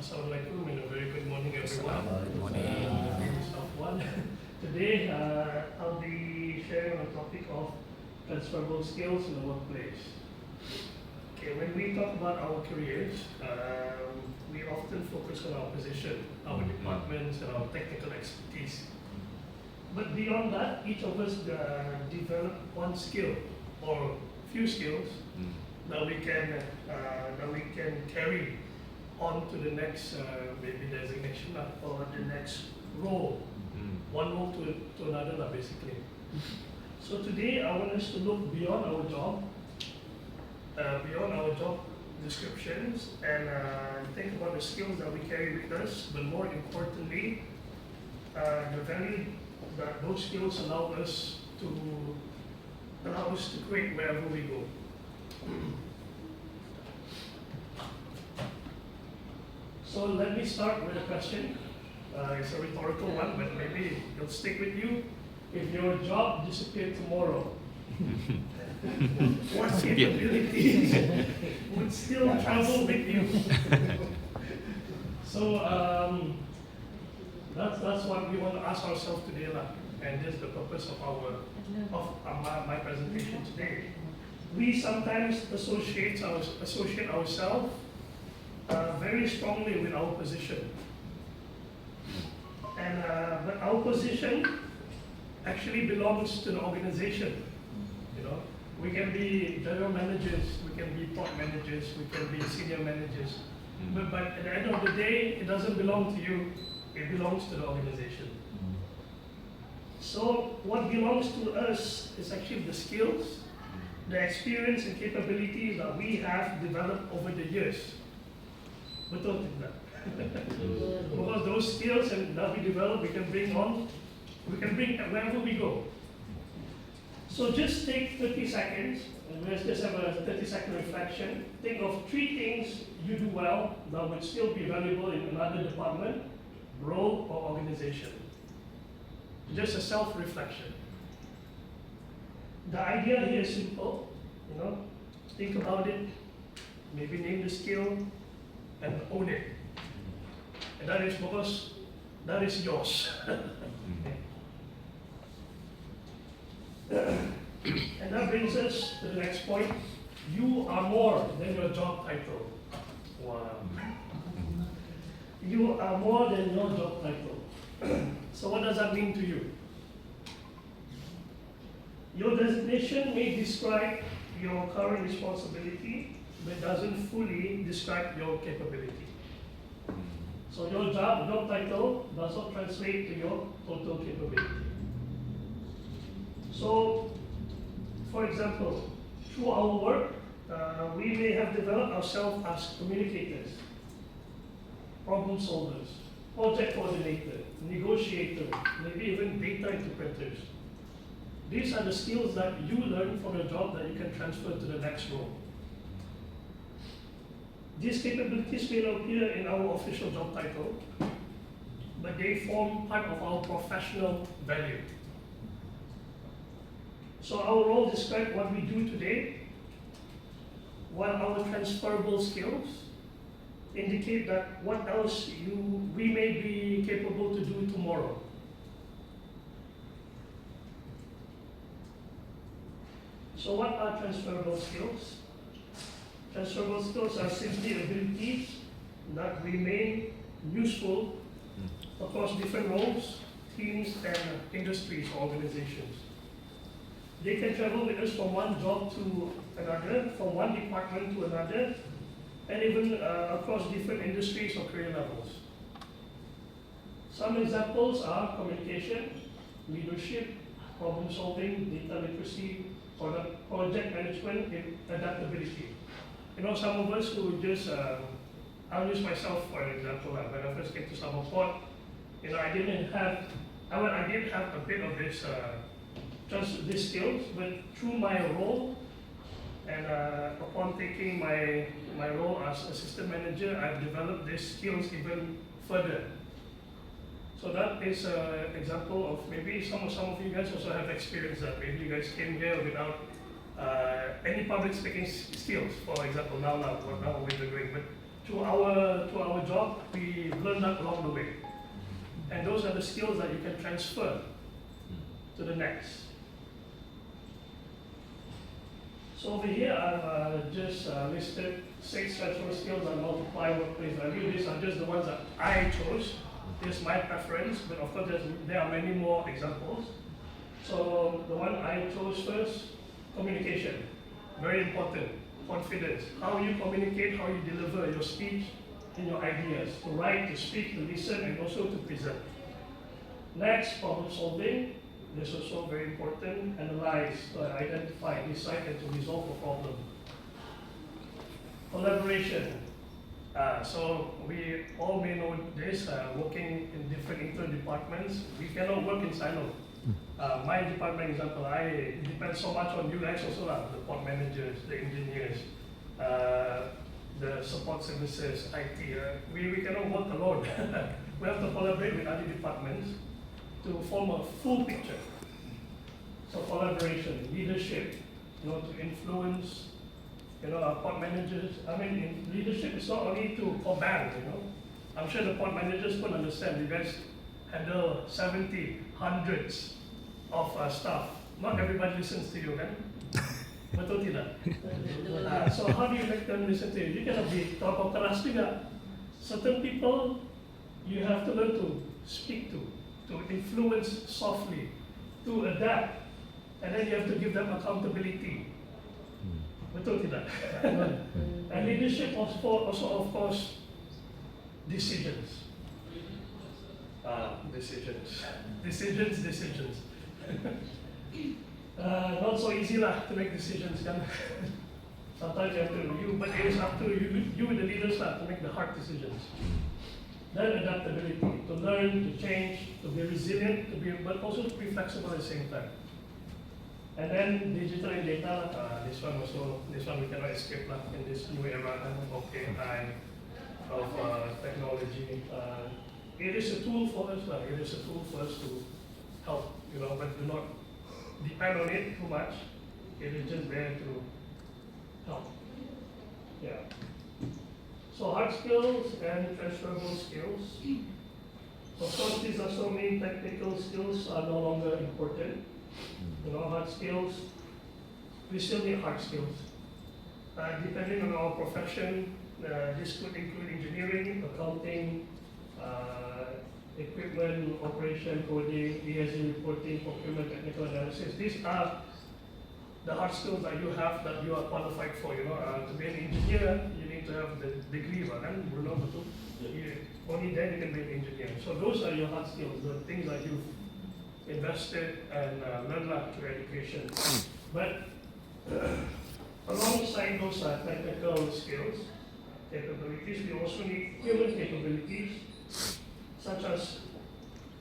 Assalamualaikum and a very good morning everyone. Good morning. Safwan. Today I'll be sharing on the topic of transferable skills in the workplace. Okay, when we talk about our careers, we often focus on our position, our departments and our technical expertise. But beyond that, each of us develop one skill or few skills that we can carry on to the next maybe designation or the next role, one role to another basically. So today I want us to look beyond our job descriptions and think about the skills that we carry with us, but more importantly, the value that those skills allow us to create wherever we go. So let me start with a question. It's a rhetorical one, but maybe it'll stick with you. If your job disappeared tomorrow, what capabilities would still travel with you? So that's what we want to ask ourselves today, and this is the purpose of my presentation today. We sometimes associate ourselves very strongly with our position, and but our position actually belongs to the organization. You know, we can be general managers, we can be top managers, we can be senior managers, but at the end of the day, it doesn't belong to you. It belongs to the organization. So what belongs to us is actually the skills, the experience and capabilities that we have developed over the years. Betul tidak? Because those skills that we develop, we can bring wherever we go. So just take 30 seconds, and let's just have a 30-second reflection. Think of 3 things you do well that would still be valuable in another department, role, or organization. Just a self-reflection. The idea here is simple, think about it, maybe name the skill, and own it. And that is because that is yours. And that brings us to the next point. You are more than your job title. Wow. You are more than your job title. So what does that mean to you? Your designation may describe your current responsibility, but doesn't fully describe your capability. So your job title does not translate to your total capability. So, for example, through our work, we may have developed ourselves as communicators, problem solvers, project coordinator, negotiator, maybe even data interpreters. These are the skills that you learn from your job that you can transfer to the next role. These capabilities may not appear in our official job title, but they form part of our professional value. So our role describes what we do today, while our transferable skills indicate that what else we may be capable to do tomorrow. So what are transferable skills? Transferable skills are simply abilities that remain useful across different roles, teams, and industries or organizations. They can travel with us from one job to another, from one department to another, and even across different industries or career levels. Some examples are communication, leadership, problem solving, data literacy, project management, and adaptability. Some of us who just, I'll use myself for an example. When I first came to Samoport, I didn't have a bit of this, just these skills, but through my role and upon taking my role as assistant manager, I've developed these skills even further. So that is an example of maybe some of you guys also have experienced that. Maybe you guys came here without any public speaking skills, for example, now what we're doing. But to our job, we learn that along the way. And those are the skills that you can transfer to the next. So over here, I've just listed 6 transferable skills that multiply workplace value. These are just the ones that I chose. This is my preference, but of course there are many more examples. So the one I chose first, communication. Very important. Confidence. How you communicate, how you deliver your speech and your ideas. To write, to speak, to listen, and also to present. Next, problem solving. This is also very important. Analyze, identify, decide, and to resolve a problem. Collaboration. So we all may know this, working in different inter-departments, we cannot work in silo. My department example, I depend so much on you guys also, the port managers, the engineers, the support services, IT. We cannot work alone. We have to collaborate with other departments to form a full picture. So collaboration, leadership, to influence, our port managers. I mean, in leadership is not only to command, I'm sure the port managers could understand. You guys handle 70, hundreds of staff. Not everybody listens to you, kan? Betul tidak? So how do you make them listen to you? You cannot be terlalu keras juga. Certain people you have to learn to speak to influence softly, to adapt, and then you have to give them accountability. Betul tidak? And leadership also of course, decisions. Decisions. Not so easy to make decisions, kan? Sometimes you have to, but it is up to you the leaders to make the hard decisions. Then adaptability, to learn, to change, to be resilient, but also to be flexible at the same time. And then digital and data, this one we cannot escape in this new era of AI, of technology. It is a tool for us. To help, but do not depend on it too much. It is just there to help. Yeah. So hard skills and transferable skills. Of course, these are so many technical skills are no longer important. Hard skills, we still need hard skills. Depending on our profession, this could include engineering, accounting, equipment, operation, coding, ESG reporting, procurement, technical analysis. These are the hard skills that you have that you are qualified for. To be an engineer, you need to have the degree, kan? Bruno, betul? Only then you can be an engineer. So those are your hard skills, the things that you've invested and learned through education. But alongside those technical skills, capabilities, we also need human capabilities, such as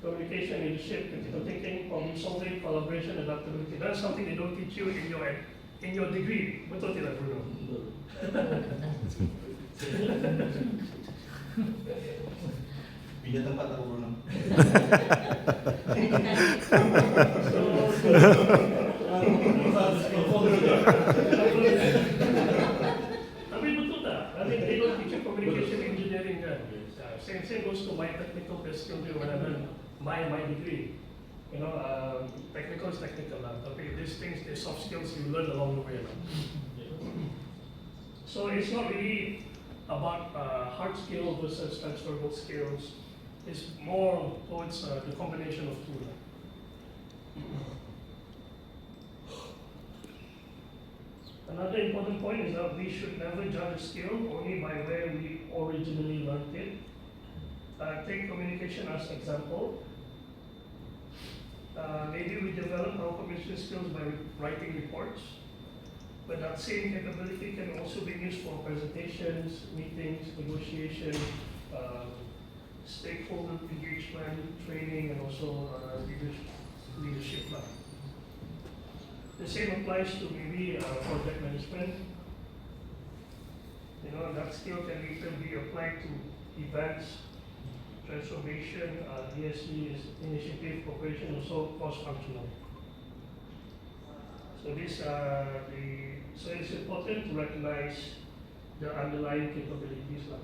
communication, leadership, critical thinking, problem solving, collaboration, adaptability. That's something they don't teach you in your degree. Betul tidak, Bruno? Pindah tempat aku, Bruno. Tapi betul tak? I mean, they don't teach you communication engineering, kan? Same goes to my technical skill too when I learned my degree. Technical is technical, tapi these things, the soft skills you learn along the way. So it's not really about hard skill versus transferable skills. It's more towards the combination of two. Another important point is that we should never judge a skill only by where we originally learned it. Take communication as an example. Maybe we develop our communication skills by writing reports, but that same capability can also be used for presentations, meetings, negotiation, stakeholder engagement, training, and also leadership. The same applies to maybe project management. That skill can later be applied to events, transformation, ESG initiative, cooperation, also cross-functional. So these are so it's important to recognize the underlying capabilities lah.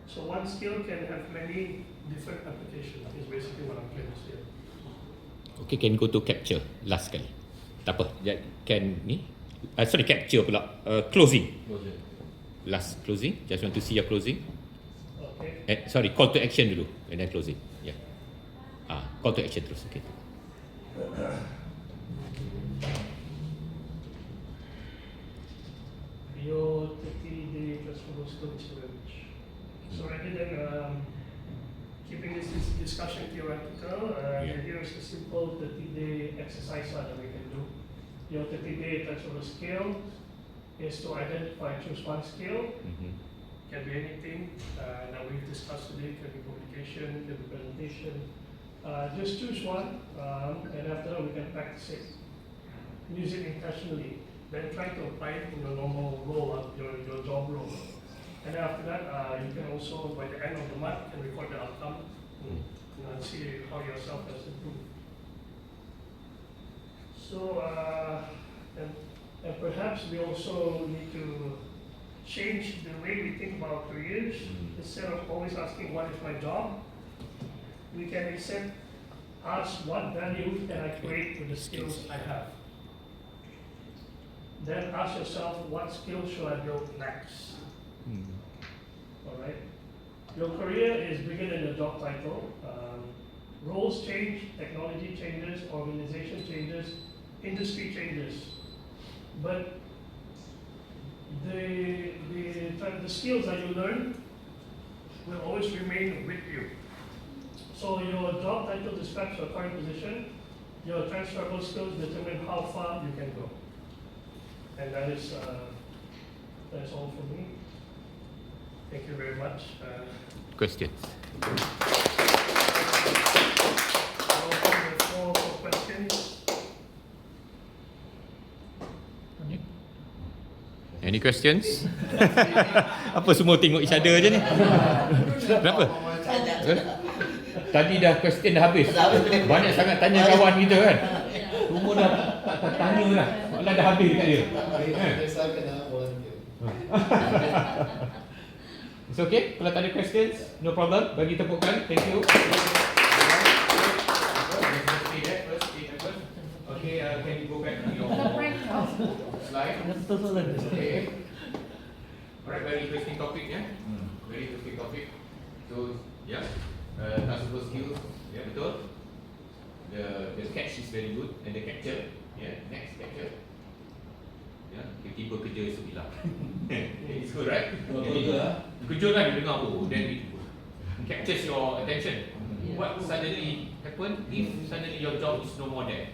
So one skill can have many different applications, is basically what I'm trying to say. Okay, can go to capture last sekali. Tak apa, can ni. Sorry, capture pula. Closing. Last closing. Just want to see your closing. Okay. Sorry, call to action dulu and then closing. Yeah. Call to action terus. Okay. Your 30-day transferable skill challenge. So rather than keeping this discussion theoretical, here's a simple 30-day exercise that we can do. Your 30-day transferable skill is to identify, choose one skill. Can be anything that we've discussed today, can be communication, can be presentation. Just choose one, and after that we can practice it. Use it intentionally. Then try to apply it in your normal role, your job role. And then after that, you can also, by the end of the month, can record the outcome and see how yourself has improved. So, and perhaps we also need to change the way we think about careers. Instead of always asking, what is my job? We can instead ask, what value can I create with the skills I have? Then ask yourself, what skills should I build next? All right. Your career is bigger than your job title. Roles change, technology changes, organization changes, industry changes. But the skills that you learn will always remain with you. So your job title describes your current position. Your transferable skills determine how far you can go. And that's all for me. Thank you very much. Questions. I'll open the floor for questions. Any questions? Apa semua tengok each other je ni? Kenapa? Tadi dah question dah habis. Banyak sangat tanya kawan kita kan. Semua dah tak tanya lah. Malah dah habis dekat dia. It's okay? Kalau tak ada questions, no problem. Bagi tepukan. Thank you. Okay, can you go back to your slide? Okay. Alright, very interesting topic, yeah? Very interesting topic. So, yeah, transferable skills, yeah, betul. The catch is very good, and the capture, yeah, next capture. Yeah, tiba-tiba kerja esok hilang. It's good, right? Kejut kan, dia dengar, oh, then it captures your attention. What suddenly happen if suddenly your job is no more there?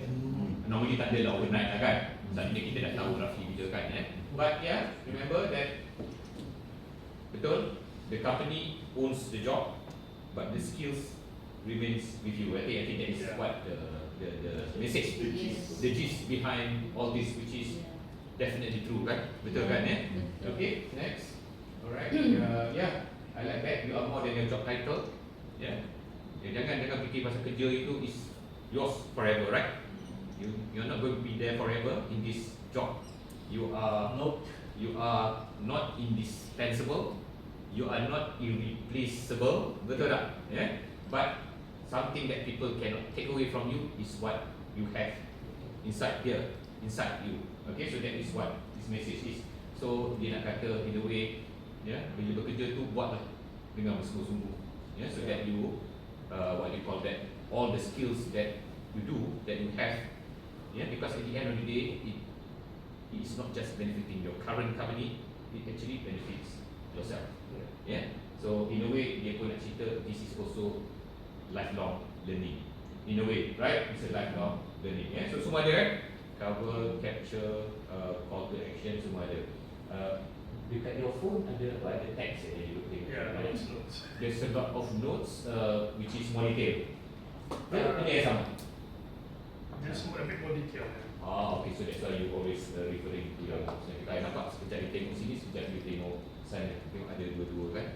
Normally tak ada lah overnight lah kan. Suddenly kita dah tahu roughly bila kan. But yeah, remember that betul, the company owns the job, but the skills remains with you. I think that is what the message, the gist behind all this, which is definitely true, kan? Betul kan? Okay, next. Alright. Yeah, I like that. You are more than your job title. Yeah. Jangan fikir pasal kerja itu is yours forever, right? You're not going to be there forever in this job. You are not indispensable. You are not irreplaceable. Betul tak? Yeah. But something that people cannot take away from you is what you have inside here, inside you. Okay, so that is what this message is. So dia nak kata in a way, yeah, bila bekerja tu buatlah dengan bersungguh-sungguh. Yeah, so that you what you call that, all the skills that you do, that you have. Yeah, because at the end of the day, it is not just benefiting your current company, it actually benefits yourself. Yeah. So in a way, dia pun nak cerita, this is also lifelong learning. In a way, right? It's a lifelong learning. Yeah. So semua ada kan? Cover, capture, call to action, semua ada. Dekat your phone ada apa? Ada text yang you tengok. Yeah, notes. There's a lot of notes, which is more detailed. Ini yang sama. There's a bit more detail. Okay, so that's why you always referring to your notes. Kita nampak sekejap dia tengok sini, sekejap dia tengok sana. Tengok ada dua-dua kan.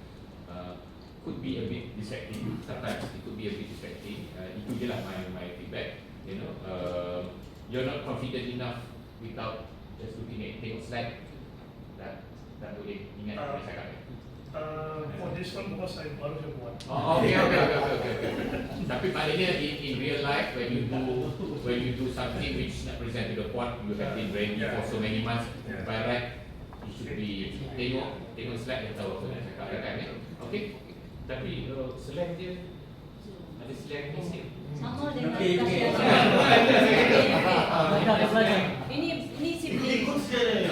Could be a bit distracting. Sometimes it could be a bit distracting. Itu je lah my feedback. You know, you're not confident enough without just looking at tengok slide. this one because I baru have one. Oh, okay. Tapi maknanya in real life when you do something which represent to the court, you have been ready for so many months. By right, you should be tengok slide dan tahu apa nak cakap kan? Okay. Tapi slang dia ada slang ni sikit. Sama dengan Okey. ini sibling. Ikut sekali.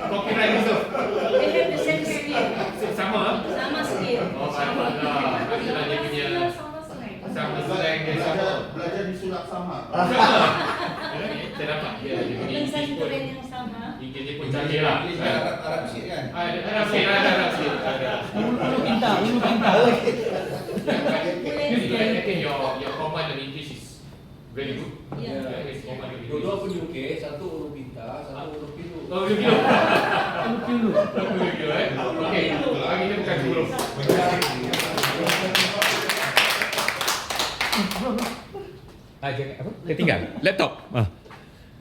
Copyright reserve. They have the same skill. Sama? Sama skill. Oh, sama lah. Maksudnya dia punya sama slang dia sama. Belajar di sulap sama. Saya dapat dia punya Bukan satu pun. brand yang sama. Ingin dia pun canggih lah. Arab sikit kan? Arab sikit. Ulu pintar. I think your command in English is very good. Yeah. His command in Dua-dua English. pun UK, satu huruf pintar, satu huruf pilu. Oh, you Okay, lagi ni bukan huruf. Jangan apa? Tertinggal. Laptop.